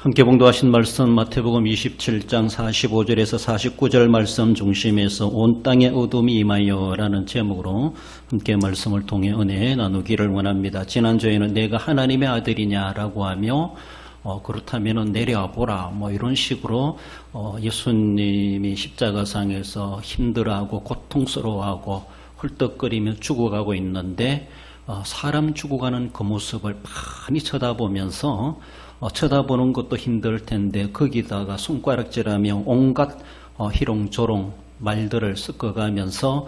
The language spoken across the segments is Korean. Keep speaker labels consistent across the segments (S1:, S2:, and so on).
S1: 함께 봉독하신 말씀 마태복음 27장 45절에서 49절 말씀 중심에서 온 땅에 어둠이 임하여라는 제목으로 함께 말씀을 통해 은혜 나누기를 원합니다. 지난주에는 내가 하나님의 아들이냐라고 하며 그렇다면 내려보라 이런 식으로 예수님이 십자가상에서 힘들어하고 고통스러워하고 헐떡거리며 죽어가고 있는데 사람 죽어가는 그 모습을 많이 쳐다보면서 쳐다보는 것도 힘들 텐데 거기다가 손가락질하며 온갖 희롱조롱 말들을 섞어가면서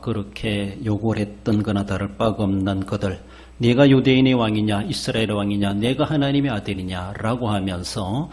S1: 그렇게 욕을 했던 거나 다를 바가 없는 그들, 네가 유대인의 왕이냐 이스라엘의 왕이냐 내가 하나님의 아들이냐 라고 하면서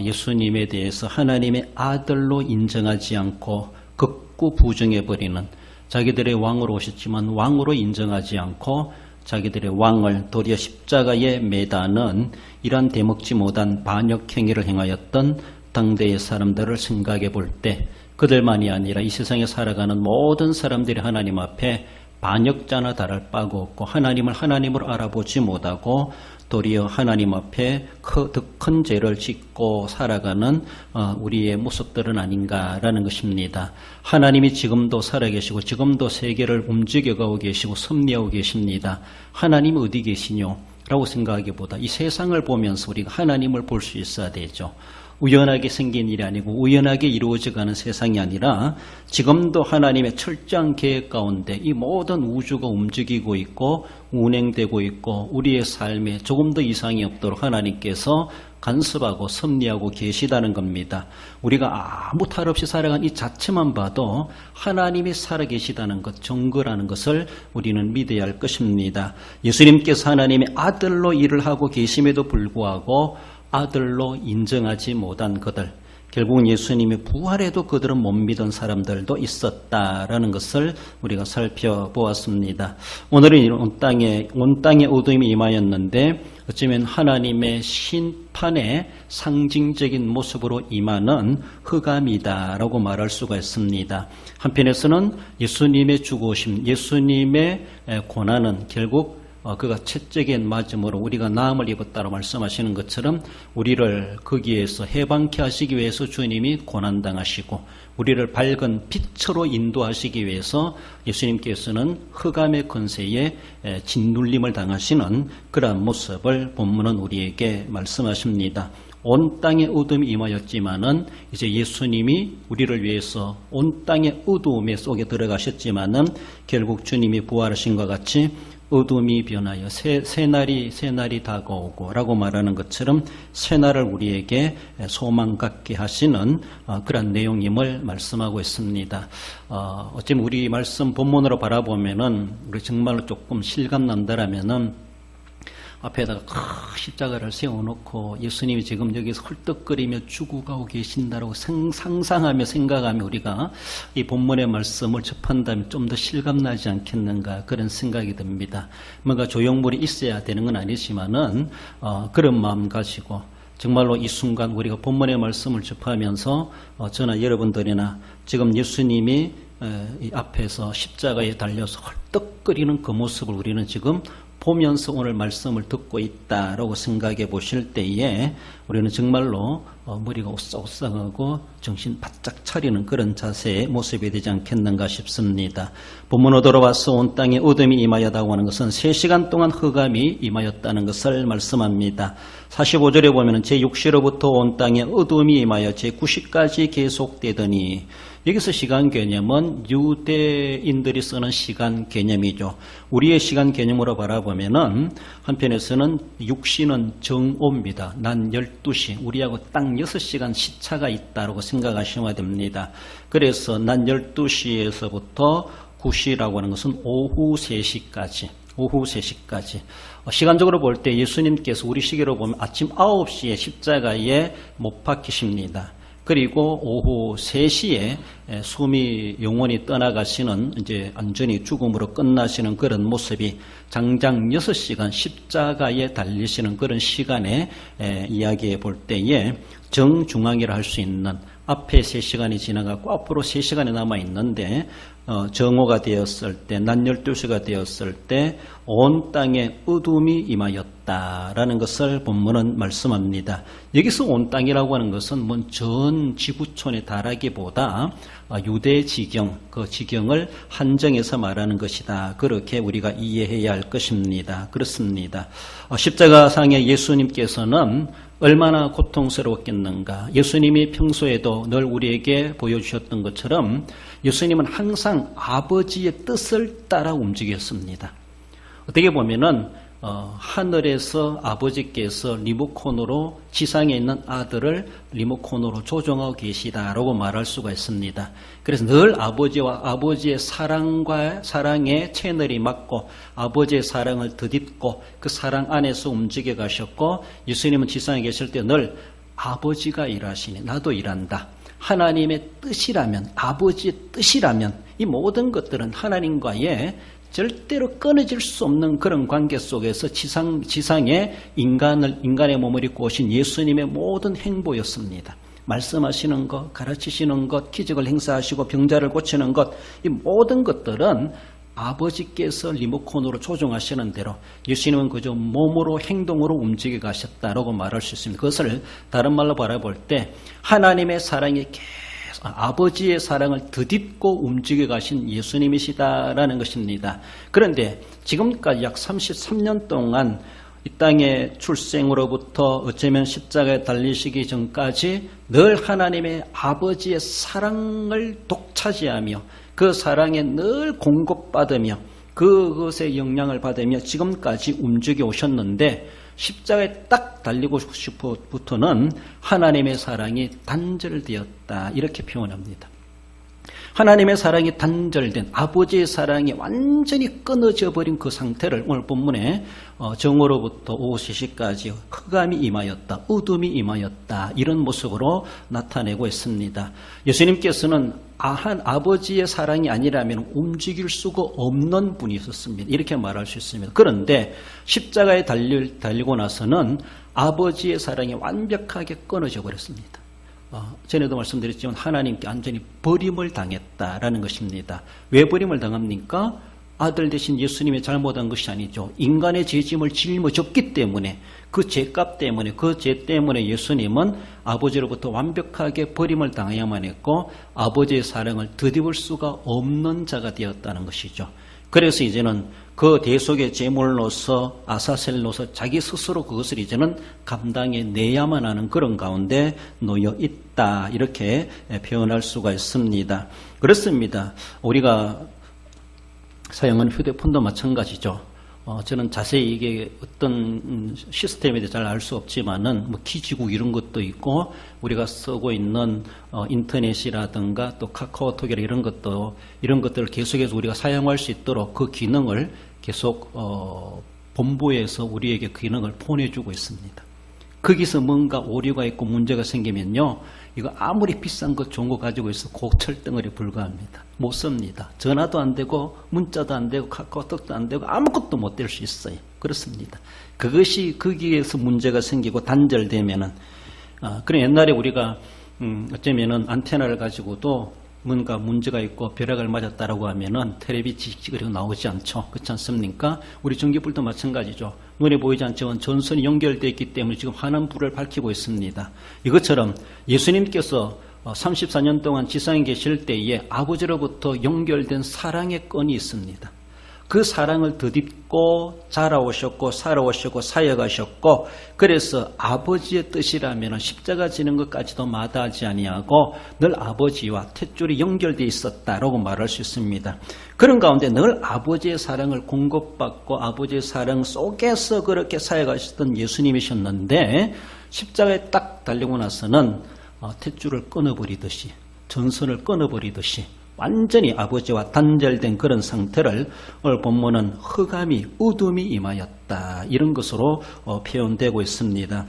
S1: 예수님에 대해서 하나님의 아들로 인정하지 않고 극구 부정해버리는, 자기들의 왕으로 오셨지만 왕으로 인정하지 않고 자기들의 왕을 도리어 십자가에 매다는 이러한 대먹지 못한 반역행위를 행하였던 당대의 사람들을 생각해 볼 때 그들만이 아니라 이 세상에 살아가는 모든 사람들이 하나님 앞에 반역자나 다를 바가 없고 하나님을 하나님으로 알아보지 못하고 도리어 하나님 앞에 더 큰 죄를 짓고 살아가는 우리의 모습들은 아닌가라는 것입니다. 하나님이 지금도 살아계시고 지금도 세계를 움직여가고 계시고 섭리하고 계십니다. 하나님이 어디 계시뇨? 라고 생각하기보다 이 세상을 보면서 우리가 하나님을 볼 수 있어야 되죠. 우연하게 생긴 일이 아니고 우연하게 이루어져가는 세상이 아니라 지금도 하나님의 철저한 계획 가운데 이 모든 우주가 움직이고 있고 운행되고 있고 우리의 삶에 조금 더 이상이 없도록 하나님께서 간섭하고 섭리하고 계시다는 겁니다. 우리가 아무 탈 없이 살아간 이 자체만 봐도 하나님이 살아계시다는 것, 증거라는 것을 우리는 믿어야 할 것입니다. 예수님께서 하나님의 아들로 일을 하고 계심에도 불구하고 아들로 인정하지 못한 그들, 결국은 예수님의 부활에도 그들은 못 믿은 사람들도 있었다라는 것을 우리가 살펴보았습니다. 오늘은 온 땅에 어둠이 임하였는데 어쩌면 하나님의 심판의 상징적인 모습으로 임하는 흑암이다라고 말할 수가 있습니다. 한편에서는 예수님의 죽으심, 예수님의 고난은 결국 그가 채찍에 맞음으로 우리가 나음을 입었다고 말씀하시는 것처럼 우리를 거기에서 해방케 하시기 위해서 주님이 고난당하시고 우리를 밝은 빛으로 인도하시기 위해서 예수님께서는 흑암의 권세에 짓눌림을 당하시는 그러한 모습을 본문은 우리에게 말씀하십니다. 온 땅에 어둠이 임하였지만은 이제 예수님이 우리를 위해서 온 땅의 어두움 속에 들어가셨지만은 결국 주님이 부활하신 것 같이 어둠이 변하여 새날이 다가오고 라고 말하는 것처럼 새날을 우리에게 소망 갖게 하시는 그런 내용임을 말씀하고 있습니다. 어쩌면 우리 말씀 본문으로 바라보면은 우리 정말로 조금 실감난다라면은 앞에다가 십자가를 세워놓고 예수님이 지금 여기서 헐떡거리며 죽어가고 계신다라고 상상하며 생각하며 우리가 이 본문의 말씀을 접한다면 좀 더 실감나지 않겠는가 그런 생각이 듭니다. 뭔가 조형물이 있어야 되는 건 아니지만은 그런 마음 가지고 정말로 이 순간 우리가 본문의 말씀을 접하면서 저나 여러분들이나 지금 예수님이 이 앞에서 십자가에 달려서 헐떡거리는 그 모습을 우리는 지금 보면서 오늘 말씀을 듣고 있다라고 생각해 보실 때에 우리는 정말로 머리가 오싹오싹하고 정신 바짝 차리는 그런 자세의 모습이 되지 않겠는가 싶습니다. 본문으로 돌아와서 온 땅에 어둠이 임하였다고 하는 것은 3시간 동안 흑암이 임하였다는 것을 말씀합니다. 45절에 보면 제6시로부터 온 땅에 어둠이 임하여 제9시까지 계속되더니, 여기서 시간 개념은 유대인들이 쓰는 시간 개념이죠. 우리의 시간 개념으로 바라보면은 한편에서는 6시는 정오입니다. 낮 12시, 우리하고 딱 6시간 시차가 있다고 생각하시면 됩니다. 그래서 낮 12시에서부터 9시라고 하는 것은 오후 3시까지. 시간적으로 볼 때 예수님께서 우리 시계로 보면 아침 9시에 십자가에 못 박히십니다. 그리고 오후 3시에 숨이 영원히 떠나가시는, 이제 완전히 죽음으로 끝나시는 그런 모습이 장장 6시간 십자가에 달리시는 그런 시간에 이야기해 볼 때에 정중앙이라 할 수 있는 앞에 3시간이 지나가고 앞으로 3시간이 남아있는데 정오가 되었을 때, 낮 12시가 되었을 때 온 땅에 어둠이 임하였다라는 것을 본문은 말씀합니다. 여기서 온 땅이라고 하는 것은 전 지구촌에 달하기보다 유대 지경, 그 지경을 한정해서 말하는 것이다. 그렇게 우리가 이해해야 할 것입니다. 그렇습니다. 십자가상의 예수님께서는 얼마나 고통스러웠겠는가. 예수님이 평소에도 늘 우리에게 보여주셨던 것처럼 예수님은 항상 아버지의 뜻을 따라 움직였습니다. 어떻게 보면은 하늘에서 아버지께서 리모컨으로 지상에 있는 아들을 리모컨으로 조종하고 계시다라고 말할 수가 있습니다. 그래서 늘 아버지와 아버지의 사랑의 채널이 맞고 아버지의 사랑을 덧입고 그 사랑 안에서 움직여 가셨고, 예수님은 지상에 계실 때 늘 아버지가 일하시니 나도 일한다. 하나님의 뜻이라면, 아버지의 뜻이라면 이 모든 것들은 하나님과의 절대로 끊어질 수 없는 그런 관계 속에서 지상에 인간의 몸을 입고 오신 예수님의 모든 행보였습니다. 말씀하시는 것, 가르치시는 것, 기적을 행사하시고 병자를 고치는 것, 이 모든 것들은 아버지께서 리모컨으로 조종하시는 대로 예수님은 그저 몸으로 행동으로 움직여 가셨다라고 말할 수 있습니다. 그것을 다른 말로 바라볼 때 하나님의 사랑이 아버지의 사랑을 덧입고 움직여 가신 예수님이시다라는 것입니다. 그런데 지금까지 약 33년 동안 이 땅의 출생으로부터 어쩌면 십자가에 달리시기 전까지 늘 하나님의 아버지의 사랑을 독차지하며 그 사랑에 늘 공급받으며 그것의 영향을 받으며 지금까지 움직여 오셨는데, 십자가에 딱 달리고 싶어부터는 하나님의 사랑이 단절되었다, 이렇게 표현합니다. 하나님의 사랑이 단절된, 아버지의 사랑이 완전히 끊어져 버린 그 상태를 오늘 본문에 정오로부터 오후 3시까지 흑암이 임하였다, 어둠이 임하였다, 이런 모습으로 나타내고 있습니다. 예수님께서는 아버지의 사랑이 아니라면 움직일 수가 없는 분이셨습니다. 이렇게 말할 수 있습니다. 그런데 십자가에 달리고 나서는 아버지의 사랑이 완벽하게 끊어져 버렸습니다. 전에도 말씀드렸지만 하나님께 완전히 버림을 당했다라는 것입니다. 왜 버림을 당합니까? 아들 되신 예수님이 잘못한 것이 아니죠. 인간의 죄짐을 짊어졌기 때문에, 그 죄값 때문에, 그 죄 때문에 예수님은 아버지로부터 완벽하게 버림을 당해야만 했고 아버지의 사랑을 덧입을 수가 없는 자가 되었다는 것이죠. 그래서 이제는 그 대속의 제물로서 아사셀로서 자기 스스로 그것을 이제는 감당해내야만 하는 그런 가운데 놓여 있다, 이렇게 표현할 수가 있습니다. 그렇습니다. 우리가 사용하는 휴대폰도 마찬가지죠. 저는 자세히 이게 어떤 시스템에 대해 잘 알 수 없지만은 키지국 이런 것도 있고, 우리가 쓰고 있는 인터넷이라든가 또 카카오톡이라 이런 것들을 계속해서 우리가 사용할 수 있도록 그 기능을 계속 본부에서 우리에게 그 기능을 보내주고 있습니다. 거기서 뭔가 오류가 있고 문제가 생기면요, 이거 아무리 비싼 것 좋은 거 가지고 있어 고철덩어리 불과합니다. 못 씁니다. 전화도 안 되고 문자도 안 되고 카카오톡도 안 되고 아무것도 못 될 수 있어요. 그렇습니다. 그것이 거기에서 문제가 생기고 단절되면은, 그럼 옛날에 우리가 어쩌면은 안테나를 가지고도 뭔가 문제가 있고 벼락을 맞았다라고 하면은 텔레비 지직거리고 나오지 않죠. 그렇지 않습니까? 우리 전기불도 마찬가지죠. 눈에 보이지 않지만 전선이 연결되어 있기 때문에 지금 환한 불을 밝히고 있습니다. 이것처럼 예수님께서 34년 동안 지상에 계실 때에 아버지로부터 연결된 사랑의 끈이 있습니다. 그 사랑을 덧입고 자라오셨고 살아오셨고 사역하셨고, 그래서 아버지의 뜻이라면 십자가 지는 것까지도 마다하지 아니하고 늘 아버지와 탯줄이 연결되어 있었다라고 말할 수 있습니다. 그런 가운데 늘 아버지의 사랑을 공급받고 아버지의 사랑 속에서 그렇게 사역하셨던 예수님이셨는데, 십자가에 딱 달리고 나서는 탯줄을 끊어버리듯이, 전선을 끊어버리듯이 완전히 아버지와 단절된 그런 상태를 오늘 본문은 흑암이, 어둠이 임하였다, 이런 것으로 표현되고 있습니다.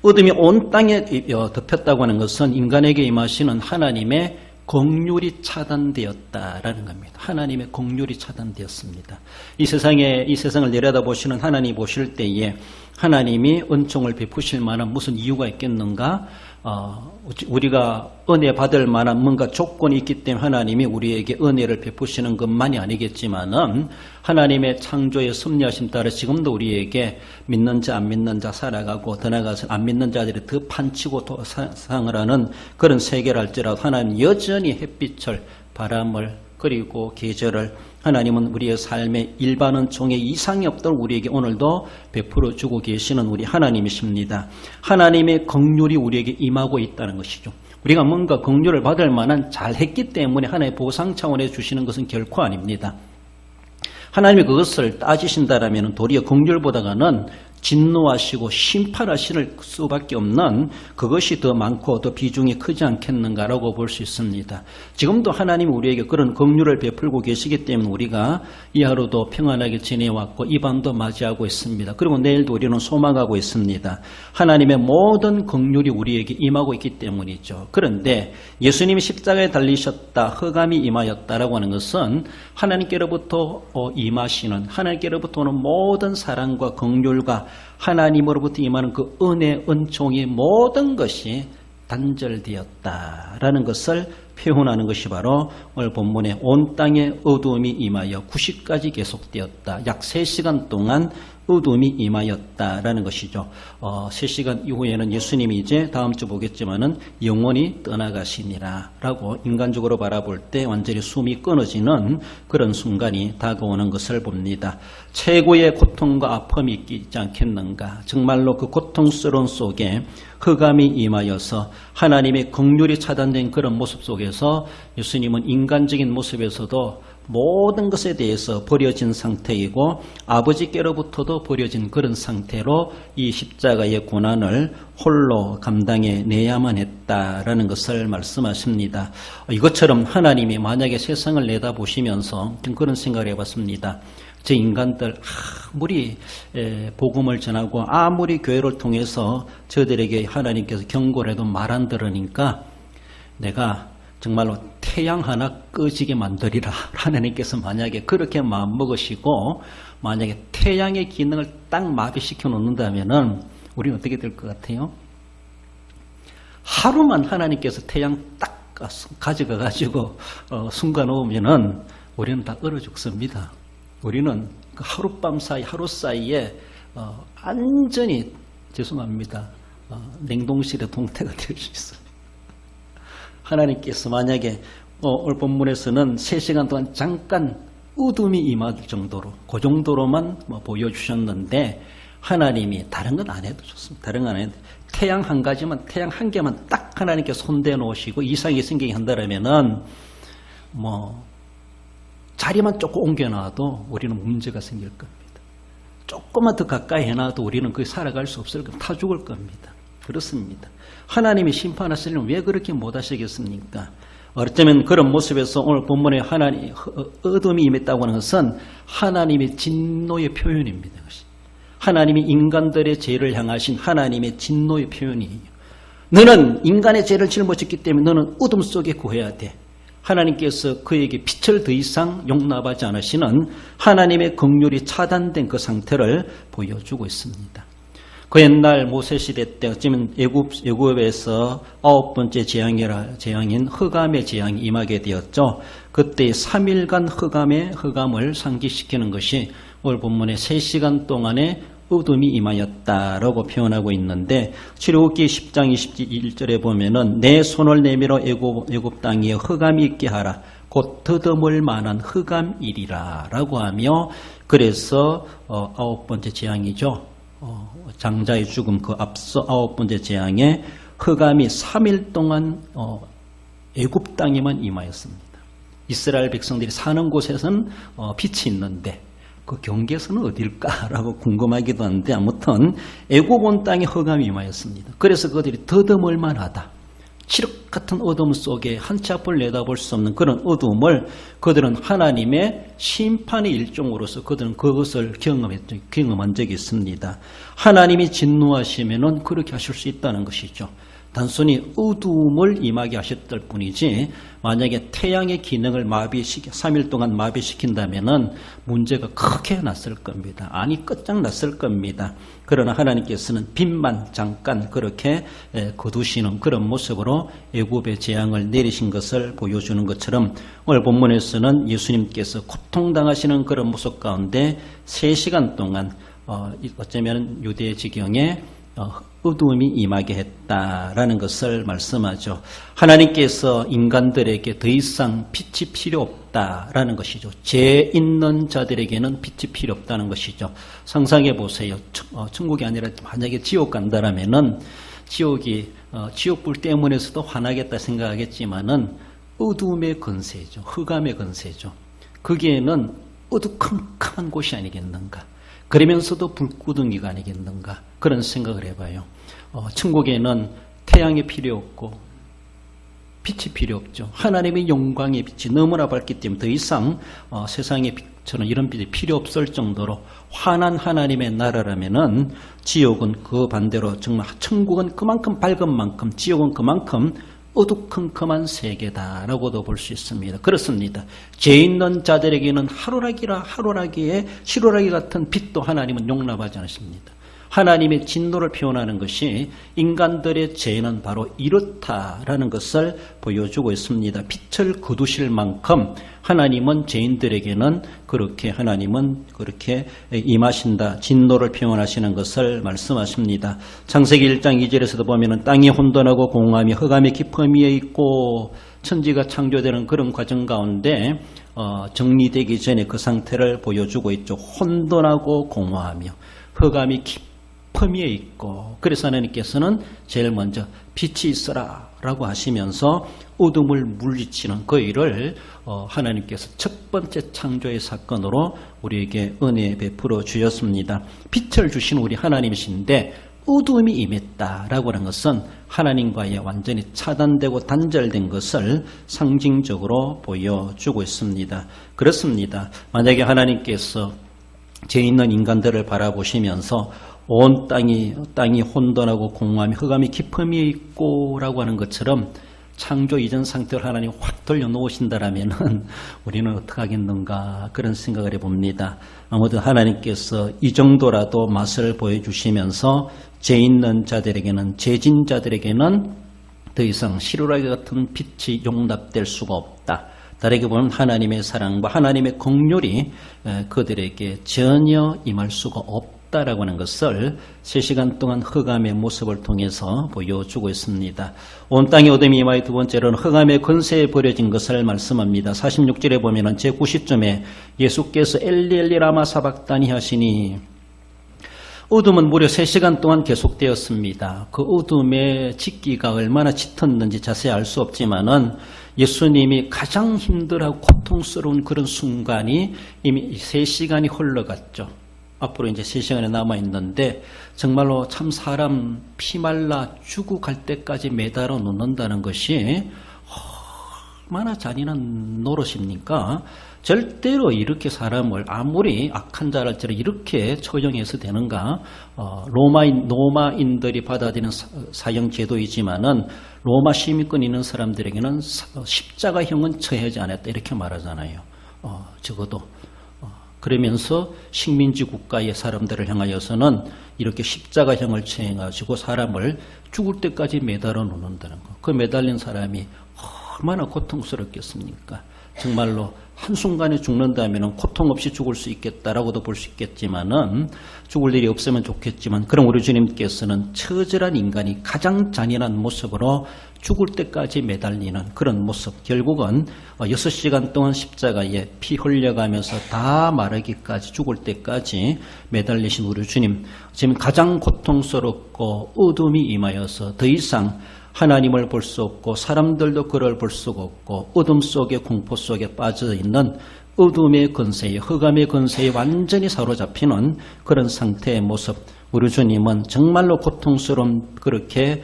S1: 어둠이 온 땅에 덮였다고 하는 것은 인간에게 임하시는 하나님의 긍휼이 차단되었다라는 겁니다. 하나님의 긍휼이 차단되었습니다. 이 세상을 내려다보시는 하나님 보실 때에 하나님이 은총을 베푸실 만한 무슨 이유가 있겠는가? 우리가 은혜 받을 만한 뭔가 조건이 있기 때문에 하나님이 우리에게 은혜를 베푸시는 것만이 아니겠지만은 하나님의 창조의 섭리하심 따라 지금도 우리에게 믿는 자 안 믿는 자 살아가고 더 나아가서 안 믿는 자들이 더 판치고 상을 하는 그런 세계를 할지라도 하나님 여전히 햇빛을 바람을 그리고 계절을 하나님은 우리의 삶의 일반은 종의 이상이 없도록 우리에게 오늘도 베풀어 주고 계시는 우리 하나님이십니다. 하나님의 긍휼이 우리에게 임하고 있다는 것이죠. 우리가 뭔가 긍휼을 받을 만한 잘했기 때문에 하나님의 보상 차원에 주시는 것은 결코 아닙니다. 하나님이 그것을 따지신다라면 도리어 긍휼보다는 진노하시고 심판하실 수밖에 없는 그것이 더 많고 더 비중이 크지 않겠는가라고 볼 수 있습니다. 지금도 하나님이 우리에게 그런 긍휼을 베풀고 계시기 때문에 우리가 이 하루도 평안하게 지내왔고 이 밤도 맞이하고 있습니다. 그리고 내일도 우리는 소망하고 있습니다. 하나님의 모든 긍휼이 우리에게 임하고 있기 때문이죠. 그런데 예수님이 십자가에 달리셨다, 흑암이 임하였다라고 하는 것은 하나님께로부터 임하시는 하나님께로부터 오는 모든 사랑과 긍휼과 하나님으로부터 임하는 그 은혜, 은총의 모든 것이 단절되었다라는 것을 표현하는 것이 바로 오늘 본문에 온 땅에 어두움이 임하여 90까지 계속되었다. 약 3시간 동안 어두움이 임하였다라는 것이죠. 3시간 이후에는 예수님이 이제 다음 주 보겠지만은 영원히 떠나가시니라 라고 인간적으로 바라볼 때 완전히 숨이 끊어지는 그런 순간이 다가오는 것을 봅니다. 최고의 고통과 아픔이 있지 않겠는가. 정말로 그 고통스러운 속에 흑암이 임하여서 하나님의 긍휼이 차단된 그런 모습 속에서 예수님은 인간적인 모습에서도 모든 것에 대해서 버려진 상태이고 아버지께로부터도 버려진 그런 상태로 이 십자가의 고난을 홀로 감당해 내야만 했다라는 것을 말씀하십니다. 이것처럼 하나님이 만약에 세상을 내다보시면서 좀 그런 생각을 해봤습니다. 저 인간들 아무리 복음을 전하고 아무리 교회를 통해서 저들에게 하나님께서 경고를 해도 말 안 들으니까 내가 정말로 태양 하나 꺼지게 만들리라. 하나님께서 만약에 그렇게 마음먹으시고 만약에 태양의 기능을 딱 마비시켜 놓는다면은 우리는 어떻게 될 것 같아요? 하루만 하나님께서 태양 딱 가져가 가지고 숨겨놓으면은 우리는 다 얼어 죽습니다. 우리는 그 하루 사이에 완전히 죄송합니다. 냉동실에 동태가 될 수 있어요. 하나님께서 만약에 오늘 본문에서는 3시간 동안 잠깐 어둠이 임할 정도로 그 정도로만 보여주셨는데 하나님이 다른 건 안 해도 좋습니다. 다른 건 안 해도 태양 한 가지만 태양 한 개만 딱 하나님께서 손대 놓으시고 이상이 생기게 한다면은 자리만 조금 옮겨놔도 우리는 문제가 생길 겁니다. 조금만 더 가까이 해놔도 우리는 거기 살아갈 수 없을 겁니다. 타 죽을 겁니다. 그렇습니다. 하나님이 심판하시려면 왜 그렇게 못하시겠습니까? 어쩌면 그런 모습에서 오늘 본문에 하나님 어둠이 임했다고 하는 것은 하나님의 진노의 표현입니다. 하나님이 인간들의 죄를 향하신 하나님의 진노의 표현이에요. 너는 인간의 죄를 짊어졌기 때문에 너는 어둠 속에 구해야 돼. 하나님께서 그에게 빛을 더 이상 용납하지 않으시는 하나님의 긍휼이 차단된 그 상태를 보여주고 있습니다. 그 옛날 모세 시대 때 어쩌면 애굽에서 9번째 재앙인 흑암의 재앙이 임하게 되었죠. 그때 3일간 흑암을 상기시키는 것이 오늘 본문에 3시간 동안의 어둠이 임하였다라고 표현하고 있는데 출애굽기 10장 21절에 보면은 내 손을 내밀어 애굽 땅에 흑암이 있게 하라. 곧 더듬을 만한 흑암이리라 라고 하며 그래서 9번째 재앙이죠. 장자의 죽음 그 앞서 9번째 재앙에 흑암이 3일 동안 애굽 땅에만 임하였습니다. 이스라엘 백성들이 사는 곳에서는 빛이 있는데 그 경계선은 어딜까라고 궁금하기도 한데 아무튼 애굽 온 땅에 흑암이 임하였습니다. 그래서 그들이 더듬을 만하다. 칠흑 같은 어둠 속에 한치 앞을 내다볼 수 없는 그런 어둠을 그들은 하나님의 심판의 일종으로서 그들은 그것을 경험한 적이 있습니다. 하나님이 진노하시면은 그렇게 하실 수 있다는 것이죠. 단순히 어두움을 임하게 하셨을 뿐이지 만약에 태양의 기능을 3일 동안 마비시킨다면은 문제가 크게 났을 겁니다. 아니 끝장났을 겁니다. 그러나 하나님께서는 빛만 잠깐 그렇게 거두시는 그런 모습으로 애굽의 재앙을 내리신 것을 보여주는 것처럼 오늘 본문에서는 예수님께서 고통당하시는 그런 모습 가운데 3시간 동안 어쩌면 유대 지경에 어두움이 임하게 했다라는 것을 말씀하죠. 하나님께서 인간들에게 더 이상 빛이 필요 없다라는 것이죠. 죄 있는 자들에게는 빛이 필요 없다는 것이죠. 상상해 보세요. 천국이 아니라 만약에 지옥 간다라면은 지옥불 때문에서도 화나겠다 생각하겠지만은 어두움의 건세죠. 흑암의 건세죠. 거기에는 어두컴컴한 곳이 아니겠는가. 그러면서도 불구덩이가 아니겠는가 그런 생각을 해봐요. 천국에는 태양이 필요 없고 빛이 필요 없죠. 하나님의 영광의 빛이 너무나 밝기 때문에 더 이상 세상의 빛처럼 이런 빛이 필요 없을 정도로 환한 하나님의 나라라면은 지옥은 그 반대로 정말 천국은 그만큼 밝은 만큼 지옥은 그만큼 어두컴컴한 세계다라고도 볼 수 있습니다. 그렇습니다. 죄 있는 자들에게는 하루라기에 시루라기 같은 빛도 하나님은 용납하지 않으십니다. 하나님의 진노를 표현하는 것이 인간들의 죄는 바로 이렇다라는 것을 보여주고 있습니다. 빛을 거두실 만큼 하나님은 죄인들에게는 그렇게 임하신다. 진노를 표현하시는 것을 말씀하십니다. 창세기 1장 2절에서도 보면은 땅이 혼돈하고 공허함이 흑암의 깊음 위에 있고 천지가 창조되는 그런 과정 가운데 정리되기 전에 그 상태를 보여주고 있죠. 혼돈하고 공허하며 흑암이 깊음 위에 있고 그래서 하나님께서는 제일 먼저 빛이 있어라 라고 하시면서 어둠을 물리치는 그 일을 하나님께서 첫 번째 창조의 사건으로 우리에게 은혜 베풀어 주셨습니다. 빛을 주신 우리 하나님이신데 어둠이 임했다라고 하는 것은 하나님과의 완전히 차단되고 단절된 것을 상징적으로 보여주고 있습니다. 그렇습니다. 만약에 하나님께서 죄 있는 인간들을 바라보시면서 온 땅이 혼돈하고 공허함이 흑암이 깊음 위에 있고 라고 하는 것처럼 창조 이전 상태를 하나님 확 돌려놓으신다라면 우리는 어떻게 하겠는가 그런 생각을 해봅니다. 아무튼 하나님께서 이 정도라도 맛을 보여주시면서 죄 있는 자들에게는 죄진 자들에게는 더 이상 시루라기 같은 빛이 용납될 수가 없다. 다르게 보면 하나님의 사랑과 하나님의 긍휼이 그들에게 전혀 임할 수가 없다라고 하는 것을 3시간 동안 흑암의 모습을 통해서 보여주고 있습니다. 온 땅에 어둠이 임하여 두 번째로는 흑암의 권세에 버려진 것을 말씀합니다. 46절에 보면 제90점에 예수께서 엘리 엘리 라마 사박다니 하시니 어둠은 무려 3시간 동안 계속되었습니다. 그 어둠의 짙기가 얼마나 짙었는지 자세히 알 수 없지만은 예수님이 가장 힘들고 고통스러운 그런 순간이 이미 3시간이 흘러갔죠. 앞으로 이제 3시간이 남아있는데 정말로 참 사람 피말라 죽어갈 때까지 매달아 놓는다는 것이 얼마나 잔인한 노릇입니까? 절대로 이렇게 사람을 아무리 악한 자랄지라 이렇게 처형해서 되는가? 로마인들이 받아들이는 사형 제도이지만은 로마 시민권 있는 사람들에게는 십자가형은 처해하지 않았다 이렇게 말하잖아요. 적어도 그러면서 식민지 국가의 사람들을 향하여서는 이렇게 십자가형을 처해가지고 사람을 죽을 때까지 매달아 놓는다는 거. 그 매달린 사람이 얼마나 고통스럽겠습니까? 정말로 한순간에 죽는다면 고통 없이 죽을 수 있겠다라고도 볼 수 있겠지만은 죽을 일이 없으면 좋겠지만 그럼 우리 주님께서는 처절한 인간이 가장 잔인한 모습으로 죽을 때까지 매달리는 그런 모습 결국은 6시간 동안 십자가에 피 흘려가면서 다 마르기까지 죽을 때까지 매달리신 우리 주님 지금 가장 고통스럽고 어둠이 임하여서 더 이상 하나님을 볼 수 없고 사람들도 그를 볼 수가 없고 어둠 속에 공포 속에 빠져있는 어둠의 권세에 흑암의 권세에 완전히 사로잡히는 그런 상태의 모습 우리 주님은 정말로 고통스러운 그렇게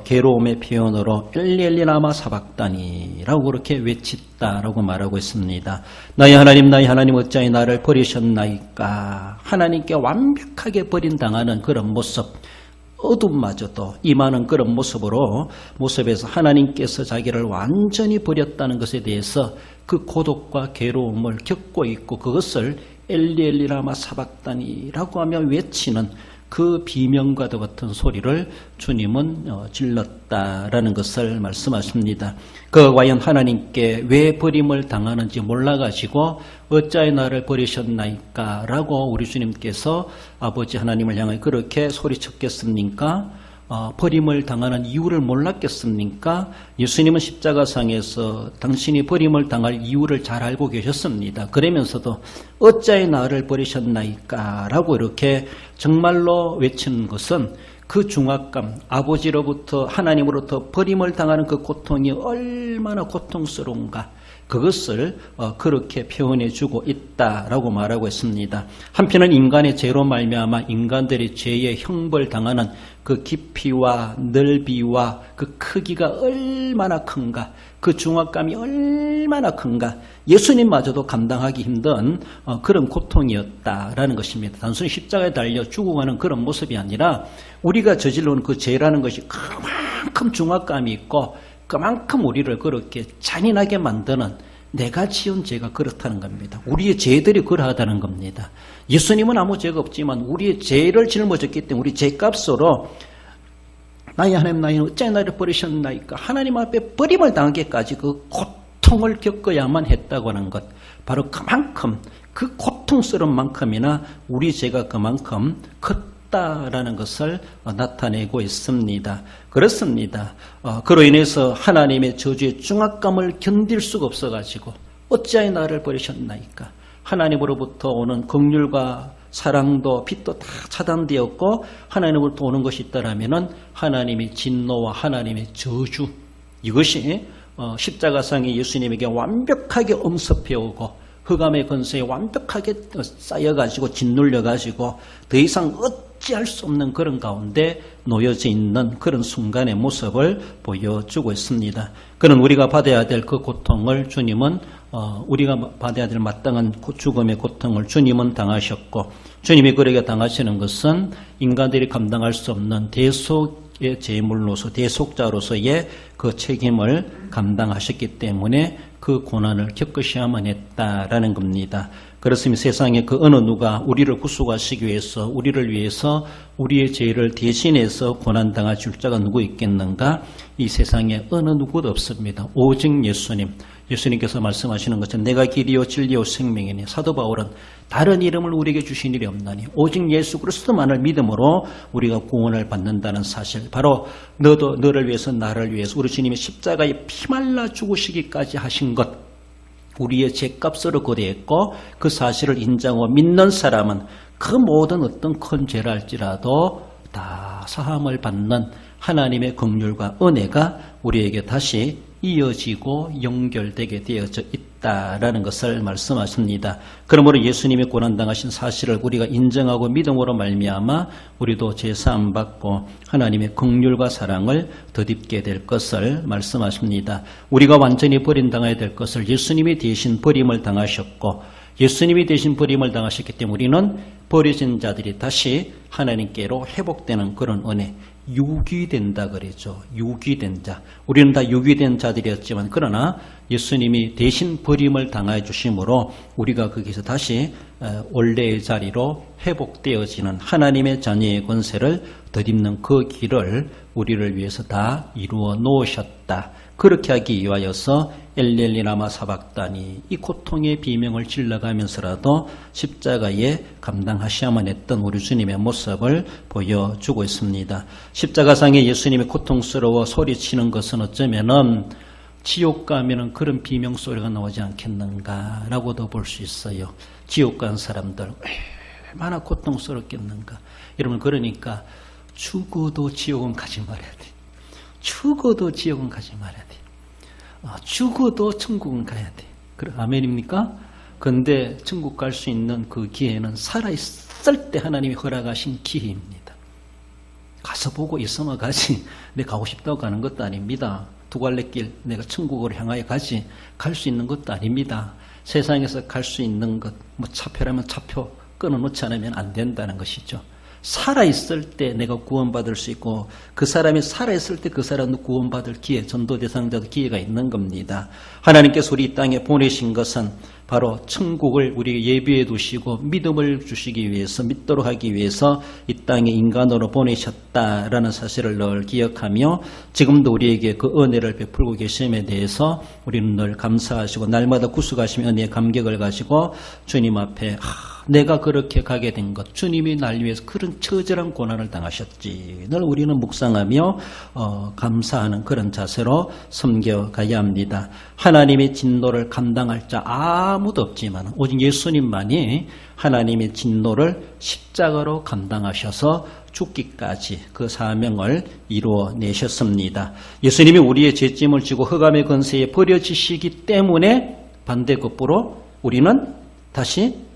S1: 괴로움의 표현으로 엘리 라마 사박다니라고 그렇게 외쳤다라고 말하고 있습니다. 나의 하나님 어찌하여 나를 버리셨나이까 하나님께 완벽하게 버림당하는 그런 모습 어둠마저도 임하는 그런 모습에서 하나님께서 자기를 완전히 버렸다는 것에 대해서 그 고독과 괴로움을 겪고 있고 그것을 엘리 엘리 라마 사박다니라고 하며 외치는 그 비명과도 같은 소리를 주님은 질렀다라는 것을 말씀하십니다. 그 과연 하나님께 왜 버림을 당하는지 몰라가지고 어찌하여 나를 버리셨나이까 라고 우리 주님께서 아버지 하나님을 향해 그렇게 소리쳤겠습니까? 버림을 당하는 이유를 몰랐겠습니까? 예수님은 십자가상에서 당신이 버림을 당할 이유를 잘 알고 계셨습니다. 그러면서도 어찌하여 나를 버리셨나이까 라고 이렇게 정말로 외치는 것은 그 중압감, 아버지로부터 하나님으로부터 버림을 당하는 그 고통이 얼마나 고통스러운가, 그것을 그렇게 표현해주고 있다라고 말하고 있습니다. 한편은 인간의 죄로 말미암아 인간들이 죄의 형벌당하는 그 깊이와 넓이와 그 크기가 얼마나 큰가, 그 중압감이 얼마나 큰가, 예수님마저도 감당하기 힘든 그런 고통이었다라는 것입니다. 단순히 십자가에 달려 죽어가는 그런 모습이 아니라 우리가 저질러온 그 죄라는 것이 그만큼 중압감이 있고 그만큼 우리를 그렇게 잔인하게 만드는, 내가 지은 죄가 그렇다는 겁니다. 우리의 죄들이 그러하다는 겁니다. 예수님은 아무 죄가 없지만 우리의 죄를 짊어졌기 때문에 우리 죄값으로 나의 하나님, 나의 어찌 나를 버리셨나이까, 하나님 앞에 버림을 당하기까지 그 고통을 겪어야만 했다고 하는 것, 바로 그만큼, 그 고통스러운 만큼이나 우리 죄가 그만큼 컸다라는 것을 나타내고 있습니다. 그렇습니다. 그로 인해서 하나님의 저주의 중압감을 견딜 수가 없어가지고 어찌하여 나를 버리셨나이까, 하나님으로부터 오는 긍휼과 사랑도 빛도 다 차단되었고 하나님으로부터 오는 것이 있다라면은 하나님의 진노와 하나님의 저주, 이것이 십자가상에 예수님에게 완벽하게 엄습해오고 흑암의 권세에 완벽하게 쌓여가지고 짓눌려가지고 더 이상 어찌할 수 없는 그런 가운데 놓여져 있는 그런 순간의 모습을 보여주고 있습니다. 그는 우리가 받아야 될 그 고통을 주님은 우리가 받아야 될 마땅한 죽음의 고통을 주님은 당하셨고, 주님이 그에게 당하시는 것은 인간들이 감당할 수 없는 대속의 제물로서, 대속자로서의 그 책임을 감당하셨기 때문에 그 고난을 겪으셔야만 했다라는 겁니다. 그렇습니다. 세상에 그 어느 누가 우리를 구속하시기 위해서, 우리를 위해서 우리의 죄를 대신해서 고난당할 자가 누구 있겠는가? 이 세상에 어느 누구도 없습니다. 오직 예수님. 예수님께서 말씀하시는 것처럼 내가 길이요 진리요 생명이니, 사도 바울은 다른 이름을 우리에게 주신 일이 없나니 오직 예수 그리스도만을 믿음으로 우리가 구원을 받는다는 사실, 바로 너를 위해서 나를 위해서 우리 주님이 십자가에 피말라 죽으시기까지 하신 것, 우리의 죄값으로 거래했고 그 사실을 인정하고 믿는 사람은 그 모든 어떤 큰 죄를 할지라도 다 사함을 받는 하나님의 긍휼과 은혜가 우리에게 다시 이어지고 연결되게 되어져 있다라는 것을 말씀하십니다. 그러므로 예수님이 고난당하신 사실을 우리가 인정하고 믿음으로 말미암아 우리도 제사함 받고 하나님의 긍휼과 사랑을 덧입게 될 것을 말씀하십니다. 우리가 완전히 버림당해야 될 것을 예수님이 대신 버림을 당하셨고, 예수님이 대신 버림을 당하셨기 때문에 우리는 버려진 자들이 다시 하나님께로 회복되는 그런 은혜, 유기된다 그랬죠. 유기된 자. 우리는 다 유기된 자들이었지만 그러나 예수님이 대신 버림을 당해 주심으로 우리가 거기서 다시 원래의 자리로 회복되어지는 하나님의 자녀의 권세를 덧입는 그 길을 우리를 위해서 다 이루어 놓으셨다. 그렇게 하기 위하여서 엘리 라마 사박다니, 이 고통의 비명을 질러가면서라도 십자가에 감당하셔야만 했던 우리 주님의 모습을 보여주고 있습니다. 십자가상에 예수님이 고통스러워 소리치는 것은 어쩌면은 지옥 가면은 그런 비명소리가 나오지 않겠는가라고도 볼 수 있어요. 지옥 간 사람들 얼마나 고통스럽겠는가. 여러분, 그러니까 죽어도 지옥은 가지 말아야 돼. 죽어도 지옥은 가지 말아야 돼. 죽어도 천국은 가야 돼. 그래, 아멘입니까? 그런데 천국 갈 수 있는 그 기회는 살아있을 때 하나님이 허락하신 기회입니다. 가서 보고 있으면 가지, 내가 가고 싶다고 가는 것도 아닙니다. 두 갈래길 내가 천국으로 향하여 가지, 갈 수 있는 것도 아닙니다. 세상에서 갈 수 있는 것, 뭐 차표라면 차표 끊어놓지 않으면 안 된다는 것이죠. 살아있을 때 내가 구원받을 수 있고 그 사람이 살아있을 때 그 사람도 구원받을 기회, 전도 대상자도 기회가 있는 겁니다. 하나님께서 우리 이 땅에 보내신 것은 바로 천국을 우리에게 예비해 두시고 믿음을 주시기 위해서, 믿도록 하기 위해서 이 땅에 인간으로 보내셨다라는 사실을 늘 기억하며 지금도 우리에게 그 은혜를 베풀고 계심에 대해서 우리는 늘 감사하시고 날마다 구속하시며 은혜의 감격을 가지고 주님 앞에 내가 그렇게 가게 된 것, 주님이 날 위해서 그런 처절한 고난을 당하셨지. 늘 우리는 묵상하며 감사하는 그런 자세로 섬겨가야 합니다. 하나님의 진노를 감당할 자 아무도 없지만 오직 예수님만이 하나님의 진노를 십자가로 감당하셔서 죽기까지 그 사명을 이루어내셨습니다. 예수님이 우리의 죄짐을 지고 흑암의 권세에 버려지시기 때문에 반대급부로 우리는 다시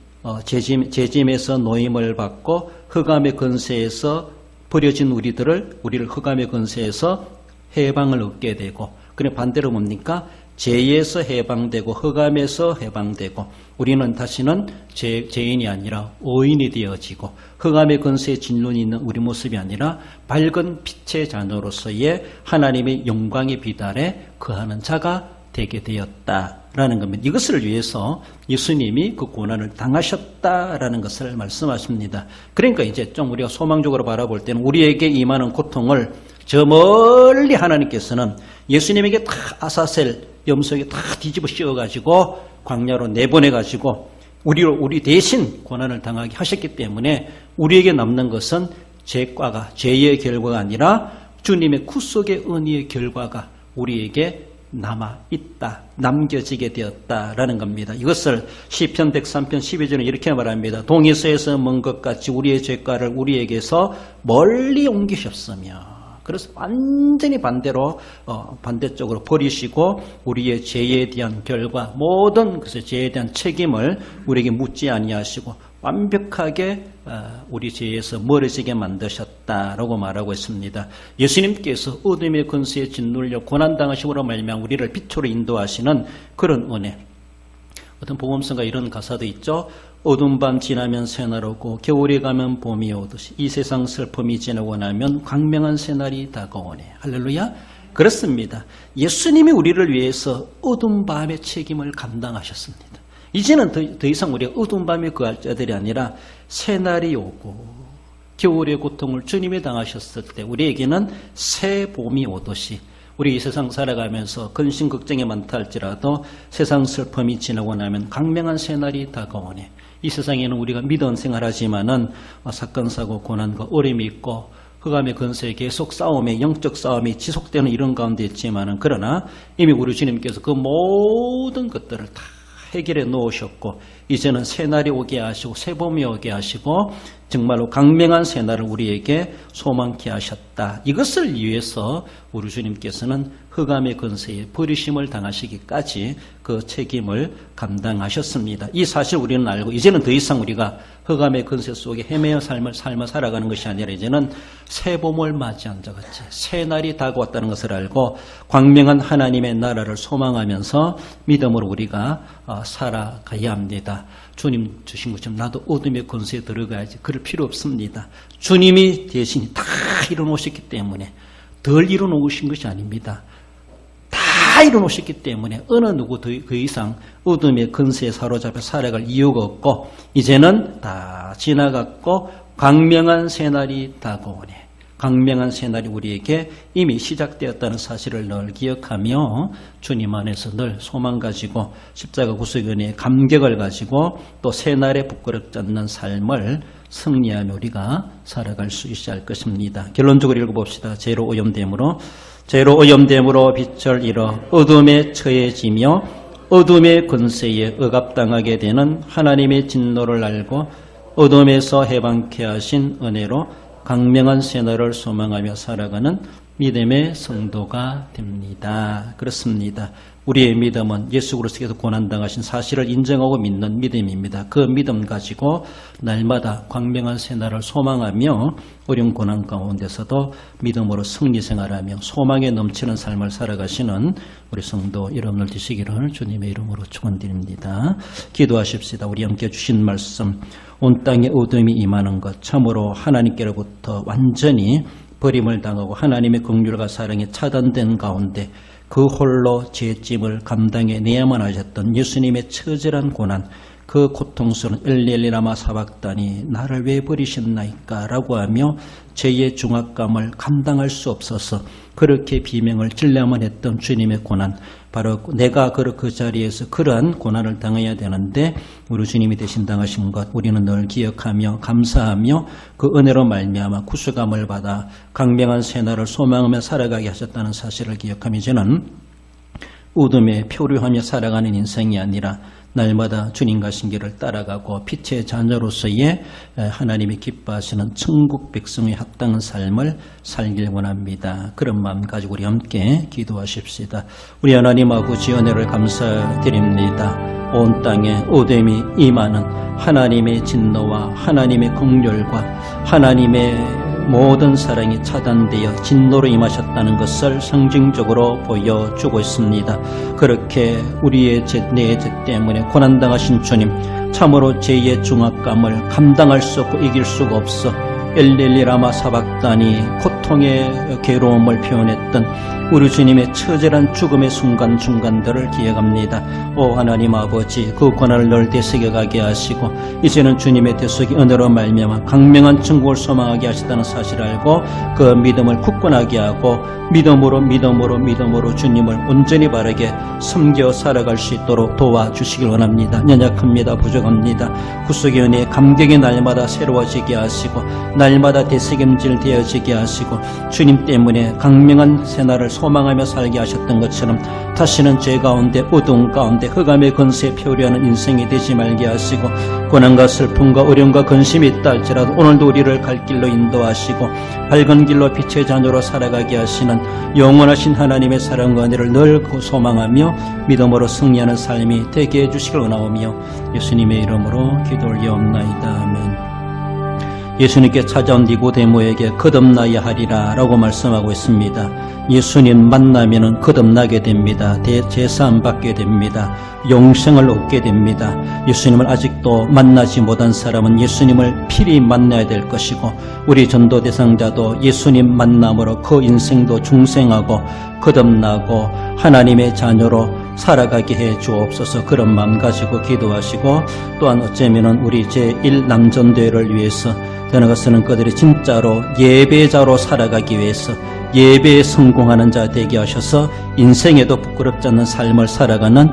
S1: 죄짐에서 노임을 받고 흑암의 권세에서 버려진 우리를 흑암의 권세에서 해방을 얻게 되고, 그래 반대로 뭡니까? 죄에서 해방되고 흑암에서 해방되고 우리는 다시는 죄인이 아니라 의인이 되어지고 흑암의 권세에 진론이 있는 우리 모습이 아니라 밝은 빛의 자녀로서의 하나님의 영광의 비달에 거하는 자가 되게 되었다라는 겁니다. 이것을 위해서 예수님이 그 고난을 당하셨다라는 것을 말씀하십니다. 그러니까 이제 좀 우리가 소망적으로 바라볼 때는 우리에게 임하는 고통을 저 멀리 하나님께서는 예수님에게 다 아사셀 염소에게 다 뒤집어 씌워가지고 광야로 내보내가지고 우리 대신 고난을 당하게 하셨기 때문에 우리에게 남는 것은 죄의 결과가 아니라 주님의 구속의 은혜의 결과가 우리에게 남아있다, 남겨지게 되었다라는 겁니다. 이것을 시편 103편 12절에 이렇게 말합니다. 동에서에서 먼 것 같이 우리의 죄가를 우리에게서 멀리 옮기셨으며, 그래서 완전히 반대쪽으로 버리시고 우리의 죄에 대한 결과, 모든 그 죄에 대한 책임을 우리에게 묻지 아니하시고 완벽하게 우리 죄에서 멀어지게 만드셨다라고 말하고 있습니다. 예수님께서 어둠의 권세에 짓눌려 고난당하심으로 말미암아 우리를 빛으로 인도하시는 그런 은혜. 어떤 복음서가 이런 가사도 있죠. 어두운 밤 지나면 새날 오고 겨울이 가면 봄이 오듯이 이 세상 슬픔이 지나고 나면 광명한 새날이 다가오네. 할렐루야. 그렇습니다. 예수님이 우리를 위해서 어두운 밤의 책임을 감당하셨습니다. 이제는 더 이상 우리가 어두운 밤에 거할 자들이 아니라 새날이 오고 겨울의 고통을 주님이 당하셨을 때 우리에게는 새 봄이 오듯이 우리 이 세상 살아가면서 근심 걱정이 많다 할지라도 세상 슬픔이 지나고 나면 강명한 새날이 다가오네. 이 세상에는 우리가 믿음 생활하지만은 사건 사고 고난과 어려움이 있고 흑암의 근세에 계속 싸움에 영적 싸움이 지속되는 이런 가운데 있지만은 그러나 이미 우리 주님께서 그 모든 것들을 다 해결해 놓으셨고 이제는 새날이 오게 하시고 새봄이 오게 하시고 정말로 강명한 새날을 우리에게 소망케 하셨다. 이것을 위해서 우리 주님께서는 흑암의 근세에 버리심을 당하시기까지 그 책임을 감당하셨습니다. 이 사실 우리는 알고 이제는 더 이상 우리가 흑암의 근세 속에 헤매어 삶을 살아가는 것이 아니라 이제는 새봄을 맞이한 자 같이 새날이 다가왔다는 것을 알고 광명한 하나님의 나라를 소망하면서 믿음으로 우리가 살아가야 합니다. 주님 주신 것처럼 나도 어둠의 권세에 들어가야지. 그럴 필요 없습니다. 주님이 대신 다 이뤄놓으셨기 때문에 덜 이뤄놓으신 것이 아닙니다. 다 이뤄놓으셨기 때문에 어느 누구 그 이상 어둠의 권세에 사로잡혀 살아갈 이유가 없고 이제는 다 지나갔고 광명한 새날이 다가오네. 광명한 새날이 우리에게 이미 시작되었다는 사실을 늘 기억하며 주님 안에서 늘 소망 가지고 십자가 구속의 은혜의 감격을 가지고 또 새날에 부끄럽지 않는 삶을 승리하며 우리가 살아갈 수 있어야 할 것입니다. 결론적으로 읽어봅시다. 죄로 오염됨으로 빛을 잃어 어둠에 처해지며 어둠의 권세에 억압당하게 되는 하나님의 진노를 알고 어둠에서 해방케 하신 은혜로 강명한 새날을 소망하며 살아가는 믿음의 성도가 됩니다. 그렇습니다. 우리의 믿음은 예수 그리스도께서 고난당하신 사실을 인정하고 믿는 믿음입니다. 그 믿음 가지고 날마다 광명한 새날을 소망하며 어려운 고난 가운데서도 믿음으로 승리 생활하며 소망에 넘치는 삶을 살아가시는 우리 성도 여러분들 되시기를 주님의 이름으로 축원드립니다. 기도하십시다. 우리 함께 주신 말씀 온 땅에 어둠이 임하는 것, 참으로 하나님께로부터 완전히 버림을 당하고 하나님의 긍휼과 사랑이 차단된 가운데 그 홀로 죄짐을 감당해내야만 하셨던 예수님의 처절한 고난, 그 고통스러운 엘리엘리 라마 사박다니 나를 왜 버리셨나이까 라고 하며 죄의 중압감을 감당할 수 없어서 그렇게 비명을 질러야만 했던 주님의 고난, 바로 내가 그 자리에서 그러한 고난을 당해야 되는데 우리 주님이 대신 당하신 것 우리는 늘 기억하며 감사하며 그 은혜로 말미암아 구수감을 받아 강명한 새날을 소망하며 살아가게 하셨다는 사실을 기억하며 저는 어둠에 표류하며 살아가는 인생이 아니라 날마다 주님과 신기를 따라가고 빛의 자녀로서의 하나님이 기뻐하시는 천국 백성의 합당한 삶을 살길 원합니다. 그런 마음 가지고 우리 함께 기도하십시다. 우리 하나님 아버지 은혜를 감사드립니다. 온 땅에 어둠이 임하는 하나님의 진노와 하나님의 긍휼과 하나님의 모든 사랑이 차단되어 진노로 임하셨다는 것을 상징적으로 보여주고 있습니다. 그렇게 우리의 내 죄 때문에 고난당하신 주님, 참으로 죄의 중압감을 감당할 수 없고 이길 수가 없어 엘리엘리 라마 사박다니 고통의 괴로움을 표현했던 우리 주님의 처절한 죽음의 순간순간들을 기억합니다. 오 하나님 아버지, 그 고난을 늘 되새겨가게 하시고 이제는 주님의 대속이 은혜로 말미암아 강명한 천국을 소망하게 하시다는 사실을 알고 그 믿음을 굳건하게 하고 믿음으로 주님을 온전히 바르게 섬겨 살아갈 수 있도록 도와주시길 원합니다. 연약합니다. 부족합니다. 구속의 은혜 감격이 날마다 새로워지게 하시고 날마다 되새김질 되어지게 하시고 주님 때문에 강명한 새날을 소망하며 살게 하셨던 것처럼 다시는 죄 가운데 어두운 가운데 흑암의 권세에 표류하는 인생이 되지 말게 하시고 고난과 슬픔과 어려움과 근심이 있다 할지라도 오늘도 우리를 갈 길로 인도하시고 밝은 길로 빛의 자녀로 살아가게 하시는 영원하신 하나님의 사랑과 은혜를 늘 소망하며 믿음으로 승리하는 삶이 되게 해주시길 원하오며 예수님의 이름으로 기도 올리옵나이다. 아멘. 예수님께 찾아온 니고데모에게 거듭나야 하리라 라고 말씀하고 있습니다. 예수님 만나면은 거듭나게 됩니다. 대제사함 받게 됩니다. 영생을 얻게 됩니다. 예수님을 아직도 만나지 못한 사람은 예수님을 필히 만나야 될 것이고 우리 전도 대상자도 예수님 만남으로 그 인생도 중생하고 거듭나고 하나님의 자녀로 살아가게 해 주옵소서. 그런 마음 가지고 기도하시고 또한 어쩌면은 우리 제1남전대회를 위해서 되나가서는 그들이 진짜로 예배자로 살아가기 위해서 예배에 성공하는 자 되게 하셔서 인생에도 부끄럽지 않는 삶을 살아가는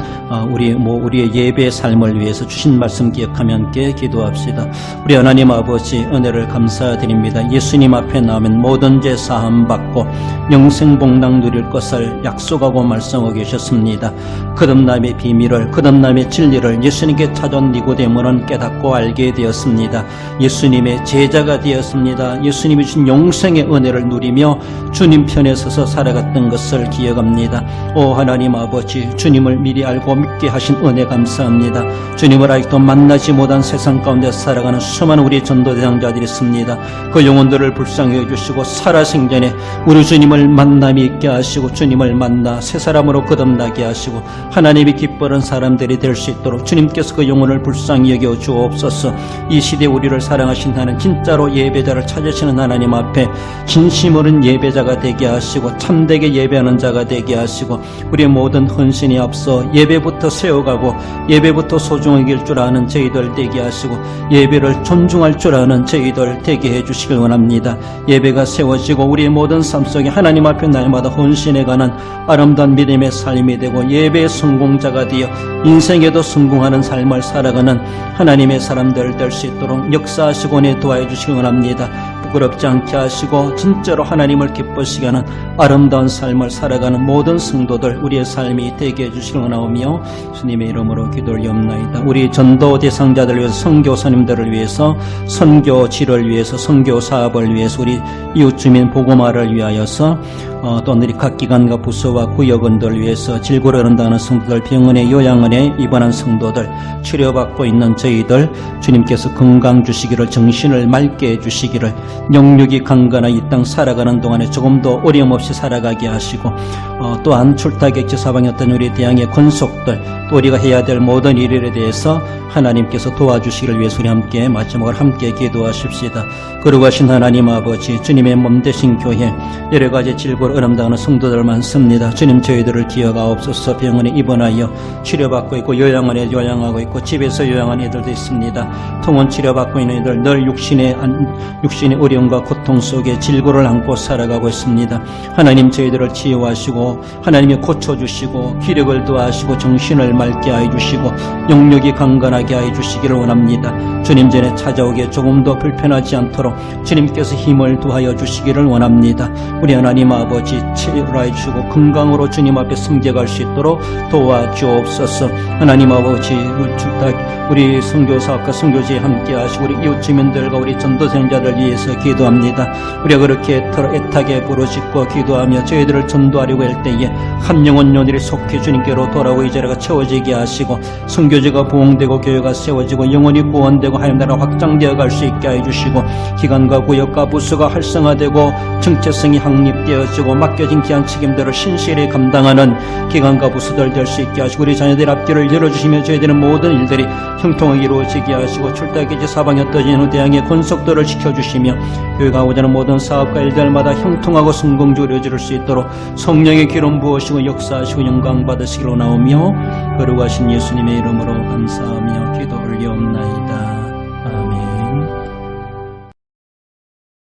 S1: 우리의 예배의 삶을 위해서 주신 말씀 기억하며 함께 기도합시다. 우리 하나님 아버지 은혜를 감사드립니다. 예수님 앞에 나오면 모든 죄 사함 받고 영생 복락 누릴 것을 약속하고 말씀하고 계셨습니다. 거듭남의 비밀을 거듭남의 진리를 예수님께 찾아온 니고데모는 깨닫고 알게 되었습니다. 예수님의 제자가 되었습니다. 예수님이 주신 영생의 은혜를 누리며 주님 편에 서서 살아갔던 것을 기억합니다. 오 하나님 아버지, 주님을 미리 알고 믿게 하신 은혜 감사합니다. 주님을 아직도 만나지 못한 세상 가운데 살아가는 수많은 우리 전도대상자들이 있습니다. 그 영혼들을 불쌍히 해주시고 살아생전에 우리 주님을 만남이 있게 하시고 주님을 만나 새 사람으로 거듭나게 하시고 하나님이 기뻐하는 사람들이 될 수 있도록 주님께서 그 영혼을 불쌍히 여겨 주옵소서. 이 시대에 우리를 사랑하신 하나님, 진짜로 예배자를 찾으시는 하나님 앞에 진심으로 예배자가 되게 하시고 참되게 예배하는 자가 되게 하시고 우리의 모든 헌신이 앞서 예배부터 세워가고 예배부터 소중하게 할 줄 아는 저희들 되게 하시고 예배를 존중할 줄 아는 저희들 되게 해주시길 원합니다. 예배가 세워지고 우리의 모든 삶 속에 하나님 앞에 날마다 헌신해가는 아름다운 믿음의 삶이 되고 예배의 성공자가 되어 인생에도 성공하는 삶을 살아가는 하나님의 사람들 될 수 있도록 역사하시고 내 도와해 주시기 원합니다. 부끄럽지 않게 하시고 진짜로 하나님을 기쁘시게 하는 아름다운 삶을 살아가는 모든 성도들 우리의 삶이 되게 해주시기 원하오며 주님의 이름으로 기도하옵나이다. 우리 전도 대상자들을 위해서, 선교사님들을 위해서, 선교지를 위해서, 선교 사업을 위해서, 우리 이웃주민 복음화를 위하여서 또 오늘이 각 기관과 부서와 구역원들 위해서 질고를 얻는다는 성도들, 병원에 요양원에 입원한 성도들, 치료받고 있는 저희들 주님께서 건강 주시기를, 정신을 맑게 해주시기를, 영육이 강건하 이 땅 살아가는 동안에 조금 더 어려움 없이 살아가게 하시고, 또한 출타객지 사방이었던 우리 대항의 권속들, 또 우리가 해야 될 모든 일에 대해서 하나님께서 도와주시기를 위해서 우리 함께 마지막으로 함께 기도하십시다. 거룩하신 하나님 아버지, 주님의 몸 되신 교회, 여러 가지 질고를 어렵다는 성도들 많습니다. 주님, 저희들을 기억하옵소서. 병원에 입원하여 치료받고 있고, 요양원에 요양하고 있고, 집에서 요양한 이들도 있습니다. 통원 치료받고 있는 이들, 늘 육신의 어려움과 고통 속에 질고를 안고 살아가고 있습니다. 하나님, 저희들을 치유하시고 하나님이 고쳐주시고 기력을 더하시고 정신을 맑게 하여 주시고 영육이 강건하게 하여 주시기를 원합니다. 주님 전에 찾아오기에 조금 더 불편하지 않도록 주님께서 힘을 더하여 주시기를 원합니다. 우리 하나님 아버지, 치료하여 주시고 건강으로 주님 앞에 승격할 수 있도록 도와주옵소서. 하나님 아버지, 우리 선교사업과 선교지에 함께 하시고 우리 이웃 주민들과 우리 전도생자들 위해서 기도합니다. 우리가 그렇게 애타게 부르짖고 기도하며 저희들을 전도하려고 할 때에 한 영혼 요들이 속히 주님께로 돌아오고 이 자리가 채워지게 하시고 선교지가 부흥되고 교회가 세워지고 영혼이 구원되고 하나님 나라 확장되어 갈 수 있게 해주시고 기관과 구역과 부서가 활성화되고 정체성이 확립되어지고 맡겨진 귀한 책임들을 신실히 감당하는 기관과 부서들 될 수 있게 하시고 우리 자녀들 앞길을 열어주시며 저희들은 모든 일들이 형통하게 이루어지게 하시고 출타기지 사방에 떠지는 대항의 권속도를 지켜주시며 교회가 하고자 하는 모든 사업과 일들마다 형통하고 성공적으로 이루어질 수 있도록 성령의 기름 부으시고 역사하시고 영광 받으시기로 나오며 거룩하신 예수님의 이름으로 감사하며 기도 올리옵나이다.